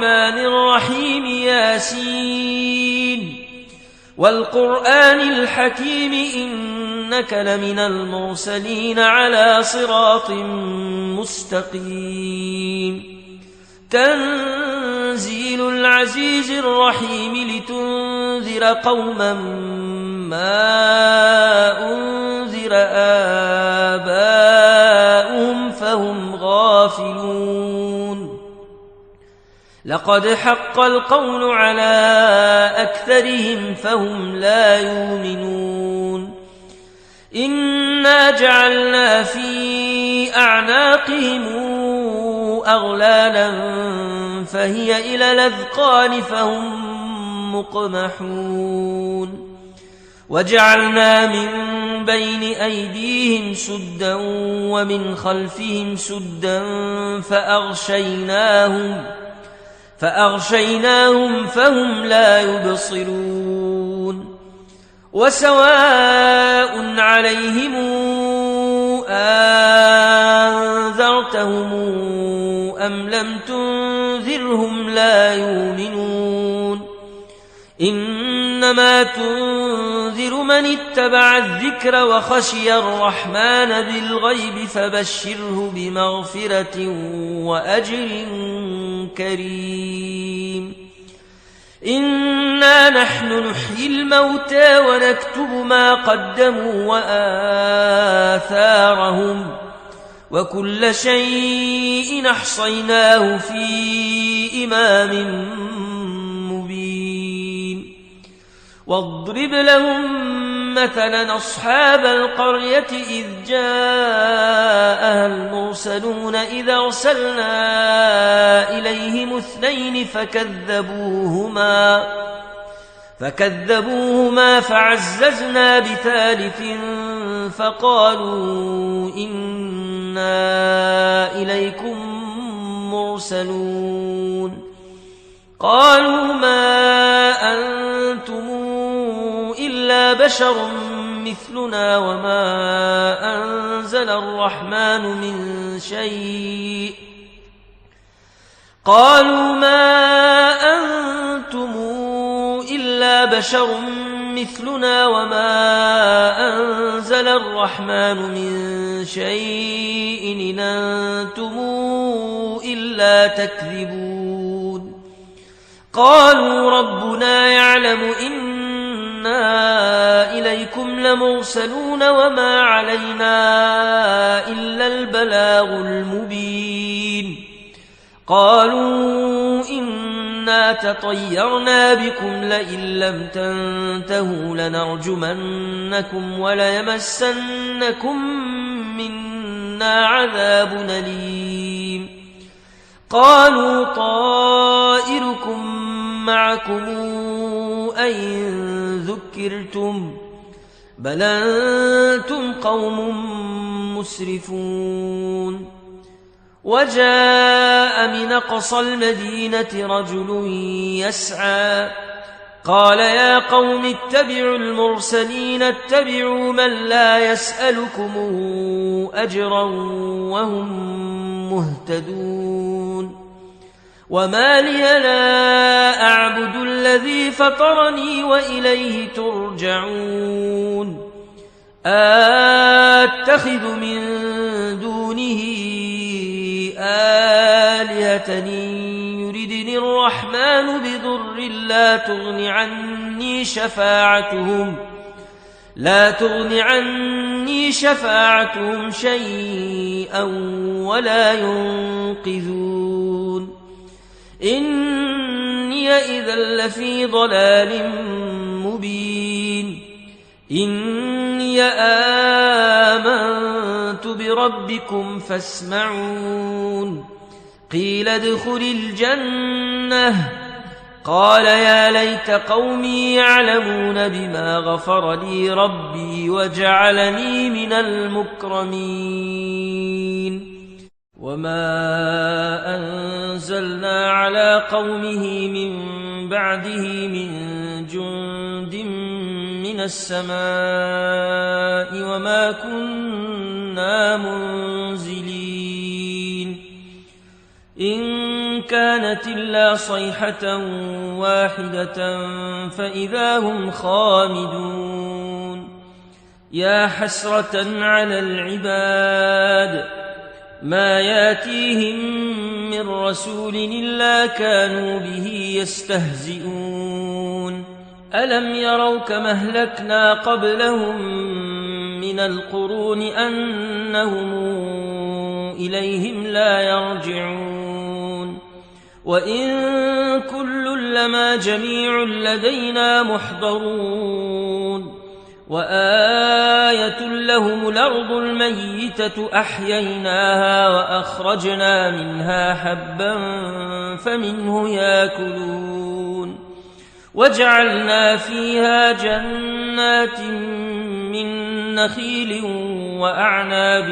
الرحمن الرحيم ياسين والقرآن الحكيم إنك لمن المرسلين على صراط مستقيم تنزيل العزيز الرحيم لتنذر قوما ما أنذر آباؤهم فهم غافلون لقد حق القول على أكثرهم فهم لا يؤمنون إنا جعلنا في أعناقهم أغلالا فهي إلى الأذقان فهم مقمحون وجعلنا من بين أيديهم سدا ومن خلفهم سدا فأغشيناهم فهم لا يبصرون وسواء عليهم أنذرتهم أم لم تنذرهم لا يؤمنون إنما تنذر من اتبع الذكر وخشي الرحمن بالغيب فبشره بمغفرة وأجر كريم إنا نحن نحيي الموتى ونكتب ما قدموا وآثارهم وكل شيء أحصيناه في إمام مبين واضرب لهم مثلا أصحاب القرية إذ جاءها المرسلون إذ أرسلنا إليهم اثنين فكذبوهما فعززنا بثالث فقالوا إنا إليكم مرسلون قالوا ما أنتم إلا بشر مثلنا وما أنزل الرحمن من شيء إن أنتم إلا تكذبون قالوا ربنا يعلم إنا إليكم لمرسلون وما علينا إلا البلاغ المبين قالوا إنا تطيرنا بكم لئن لم تنتهوا لنرجمنكم وليمسنكم منا عذاب أليم قالوا طائركم معكم أئن ذكرتم بل أنتم قوم مسرفون وجاء من أقصى المدينة رجل يسعى قال يا قوم اتبعوا المرسلين اتبعوا من لا يسألكم أجرا وهم مهتدون وما لي لا أعبد الذي فطرني وإليه ترجعون أتخذ من دونه آلهة يردني الرحمن بضر لا تغن عني شفاعتهم شيئا ولا ينقذون إني إذا لفي ضلال مبين إني آمنت بربكم فاسمعون قيل ادخل الجنة قال يا ليت قومي يعلمون بما غفر لي ربي وجعلني من المكرمين وما أنزلنا على قومه من بعده من جند من السماء وما كنا منزلين إن كانت إلا صيحة واحدة فإذا هم خامدون يا حسرة على العباد ما ياتيهم من رسول إلا كانوا به يستهزئون ألم يروا كما أهلكنا قبلهم من القرون أنهم إليهم لا يرجعون وإن كل لما جميع لدينا محضرون وآية لهم الأرض الميتة أحييناها وأخرجنا منها حبا فمنه يأكلون وجعلنا فيها جنات من نخيل وأعناب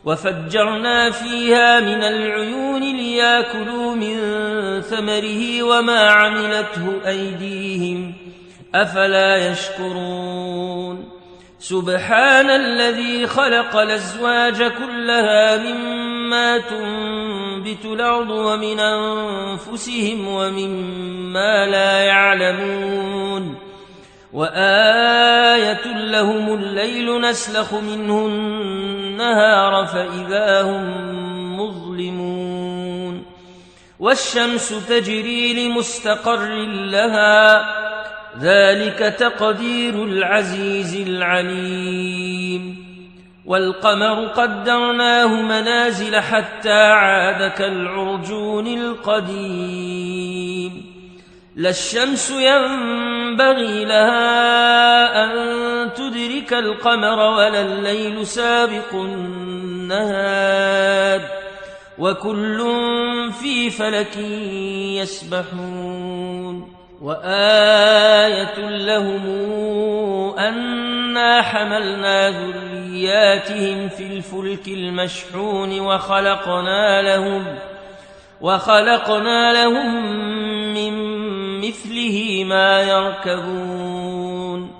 وفجرنا فيها من العيون ليأكلوا من ثمره وما عملته أيديهم أفلا يشكرون سبحان الذي خلق الأزواج كلها مما تنبت الأرض ومن أنفسهم ومما لا يعلمون وآية لهم الليل نسلخ منه النهار فإذا هم مظلمون والشمس تجري لمستقر لها ذلك تقدير العزيز العليم والقمر قدرناه منازل حتى عاد كالعرجون القديم لا الشمس ينبغي لها أن تدرك القمر ولا الليل سابق النهار وكل في فلك يسبحون وآية لهم أنا حملنا ذرياتهم في الفلك المشحون وخلقنا لهم من مثله ما يركبون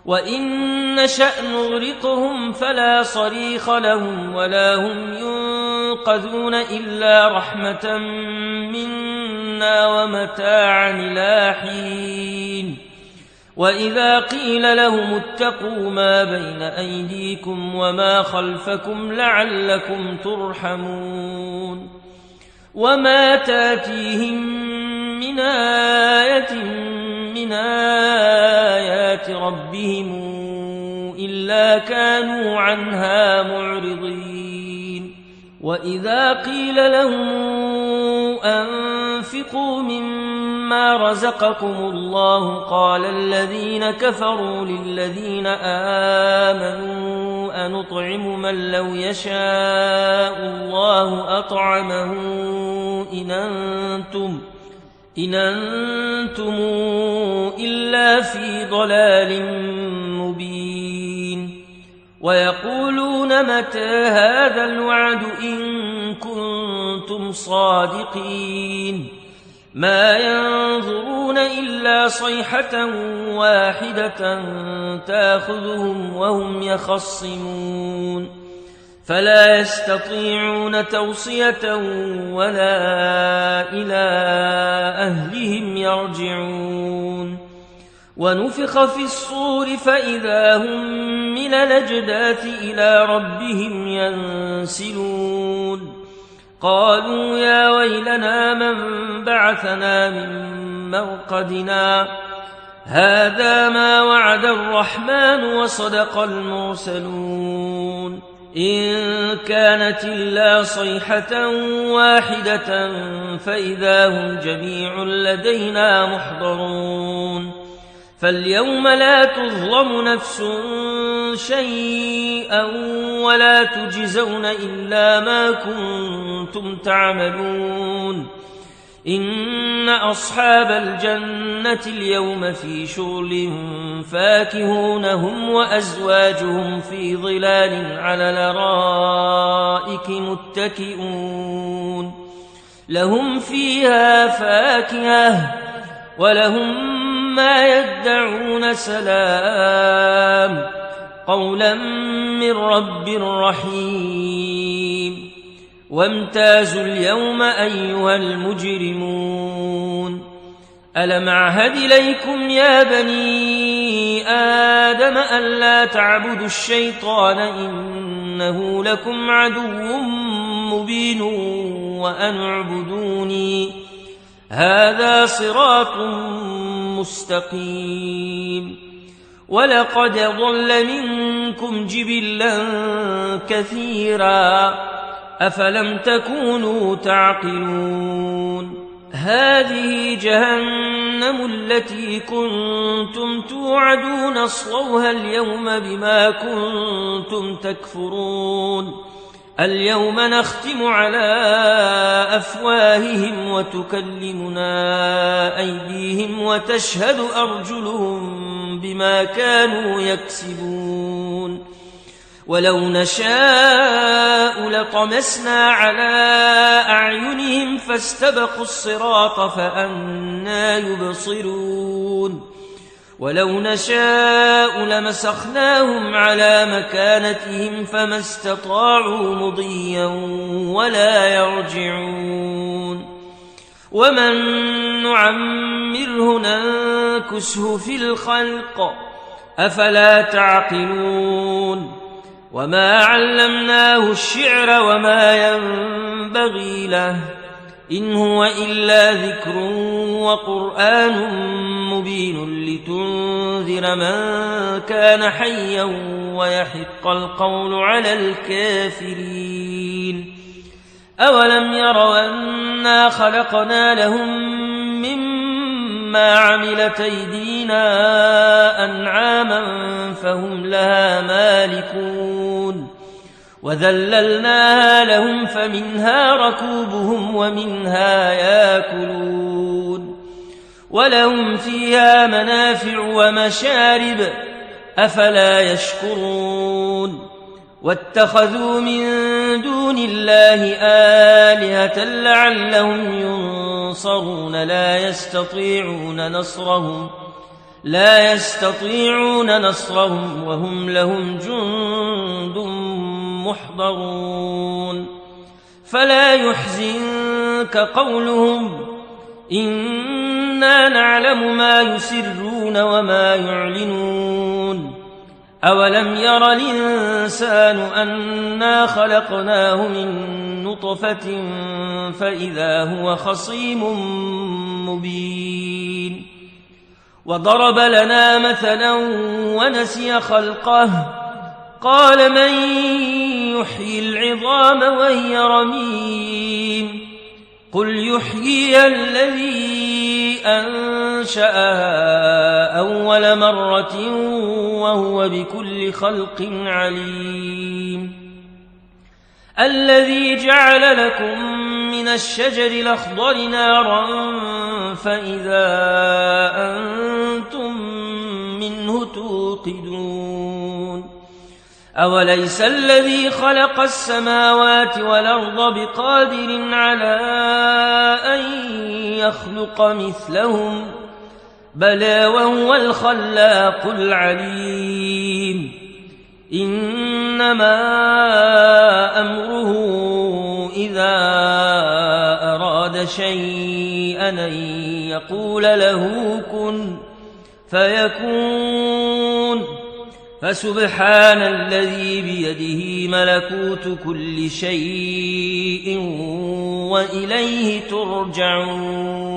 وإن نشأ نغرقهم فلا صريخ لهم ولا هم ينقذون إلا رحمة منا ومتاعا إلى حين وإذا قيل لهم اتقوا ما بين أيديكم وما خلفكم لعلكم ترحمون وما تاتيهم من آية من آيات ربهم إلا كانوا عنها معرضين وإذا قيل لهم أنفقوا مما رزقكم الله قال الذين كفروا للذين آمنوا أنطعم من لو يشاء الله أطعمه إن أنتم إلا في ضلال مبين ويقولون متى هذا الوعد إن كنتم صادقين ما ينظرون إلا صيحة واحدة تأخذهم وهم يخصمون فلا يستطيعون توصية ولا إلى أهلهم يرجعون ونفخ في الصور فإذا هم من الأجداث إلى ربهم ينسلون قالوا يا ويلنا من بعثنا من مرقدنا هذا ما وعد الرحمن وصدق المرسلون إن كانت إلا صيحة واحدة فإذا هم جميع لدينا محضرون فاليوم لا تظلم نفس شيئا ولا تجزون إلا ما كنتم تعملون إن أصحاب الجنة اليوم في شغل فاكهون هم وأزواجهم في ظلال على الأرائك متكئون لهم فيها فاكهة ولهم ما يدعون سلام قولا من رب رحيم وامتازوا اليوم أيها المجرمون ألم أعهد إليكم يا بني آدم ألا تعبدوا الشيطان إنه لكم عدو مبين وأن اعبدوني هذا صراط مستقيم ولقد ضل منكم جبلا كثيرا أفلم تكونوا تعقلون هذه جهنم التي كنتم توعدون اصلوها اليوم بما كنتم تكفرون اليوم نختم على أفواههم وتكلمنا أيديهم وتشهد أرجلهم بما كانوا يكسبون ولو نشاء لطمسنا على أعينهم فاستبقوا الصراط فأنى يبصرون ولو نشاء لمسخناهم على مكانتهم فما استطاعوا مضيا ولا يرجعون ومن نعمره ننكسه في الخلق أفلا تعقلون وما علمناه الشعر وما ينبغي له إن هو إلا ذكر وقرآن مبين لتنذر من كان حيا ويحق القول على الكافرين أولم يروا أنا خلقنا لهم مما عملت أيدينا أنعاما فهم لها مالكون وذللناها لهم فمنها ركوبهم ومنها ياكلون ولهم فيها منافع ومشارب أفلا يشكرون واتخذوا من دون الله آلهة لعلهم ينصرون لا يستطيعون نصرهم وهم لهم جند محضرون فلا يحزنك قولهم إنا نعلم ما يسرون وما يعلنون أولم ير الإنسان أنا خلقناه من نطفة فإذا هو خصيم مبين وضرب لنا مثلا ونسي خلقه قال من يحيي العظام وهي رميم قل يحييها الذي أنشأها أول مرة وهو بكل خلق عليم الذي جعل لكم من الشجر الأخضر نارا فإذا أنتم منه توقدون أوليس الذي خلق السماوات والأرض بقادر على أن يخلق مثلهم بلى وهو الخلاق العليم إنما أمره إذا أراد شيئا أن يقول له كن فيكون فسبحان الذي بيده ملكوت كل شيء وإليه ترجعون